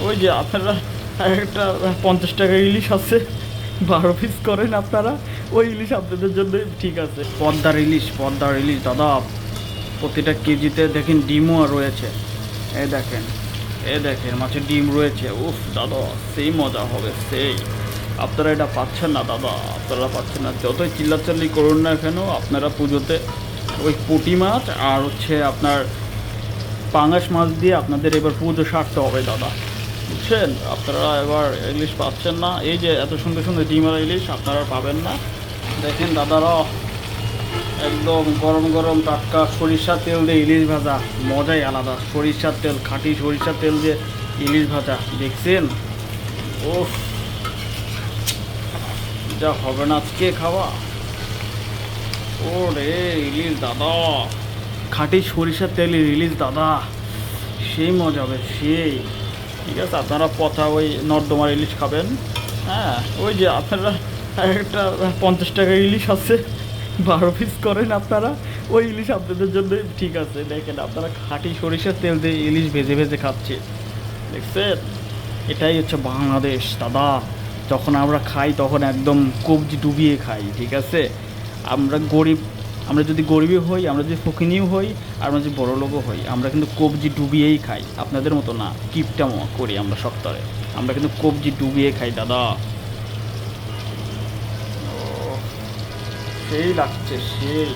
ওই যে আপনারা একটা 50 টাকা ইলিশ আছে, 12 পিস করেন আপনারা, ওই ইলিশ আপনাদের জন্য ঠিক আছে। পদ্মার ইলিশ দাদা, প্রতিটা কেজিতে দেখেন ডিমও রয়েছে। এই দেখেন মাছের ডিম রয়েছে। উফ দাদা, সেই মজা হবে সেই। আপনারা এটা পাচ্ছেন না দাদা, আপনারা পাচ্ছেন না। যতই চিল্লাচাল্লি করুন না কেন, আপনারা পুজোতে ওই পুঁটি মাছ আর হচ্ছে আপনার পাঙাশ মাছ দিয়ে আপনাদের এবার পুজো সারতে হবে দাদা, বুঝছেন? আপনারা এবার ইলিশ পাচ্ছেন না। এই যে এত সুন্দর সুন্দর ডিমার ইলিশ আপনারা পাবেন না। দেখেন দাদারা, একদম গরম গরম টাটকা সরিষার তেল দিয়ে ইলিশ ভাজা, মজাই আলাদা। সরিষার তেল, খাঁটি সরিষার তেল দিয়ে ইলিশ ভাজা, দেখছেন? ও যা হবে না আজকে খাওয়া। ও রে ইলিশ দাদা, খাঁটি সরিষার তেলের ইলিশ দাদা, সেই মজা হবে সেই। ঠিক আছে, আপনারা ওই নর্দমার ইলিশ খাবেন। হ্যাঁ, ওই যে আপনারা একটা 50 টাকা ইলিশ আছে, 12 পিস করেন আপনারা, ওই ইলিশ আপনাদের জন্য ঠিক আছে। দেখেন আপনারা খাঁটি সরিষার তেল দিয়ে ইলিশ ভেজে ভেজে খাচ্ছে, দেখছেন? এটাই হচ্ছে বাংলাদেশ দাদা। যখন আমরা খাই তখন একদম কবজি ডুবিয়ে খাই, ঠিক আছে? আমরা যদি গরিবই হই, আমরা যদি ফকিনিও হই, আর আমরা যদি বড় লোকও হই, আমরা কিন্তু কবজি ডুবিয়েই খাই। আপনাদের মতো না কিপটা করি আমরা সপ্তাহে, আমরা কিন্তু কবজি ডুবিয়ে খাই দাদা। সেই লাগছে সেই।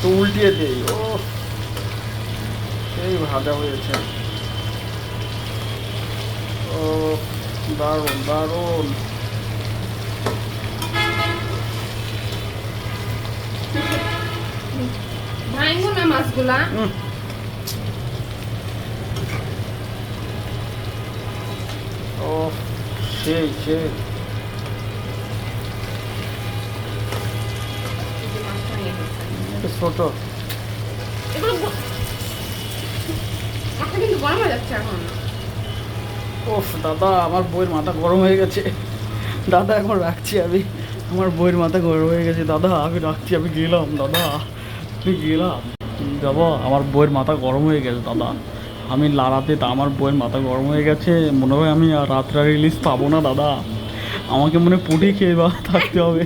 তো উল্টিয়ে দেই। ও সেই ভাজা হয়েছে। ও দারুণ দারুণ। ভাঙবো না মাছগুলা। ও সেই সেই। ছোট এগুলো মাথা কিন্তু গরম হয়ে যাচ্ছে এখন। ওফ দাদা, আমার বইয়ের মাথা গরম হয়ে গেছে দাদা। এখন রাখছি আমি, আমার বইয়ের মাথা গরম হয়ে গেছে দাদা। আমি রাখছি, আমি গেলাম দাদা, আমি গেলাম। যাবো, আমার বইয়ের মাথা গরম হয়ে গেছে দাদা। আমি লাড়াতে তা আমার বইয়ের মাথা গরম হয়ে গেছে। মনে হয় আমি আর রাত্রে রিলিজ পাবো না দাদা। আমাকে মনে পুটি খেয়ে বা থাকতে হবে।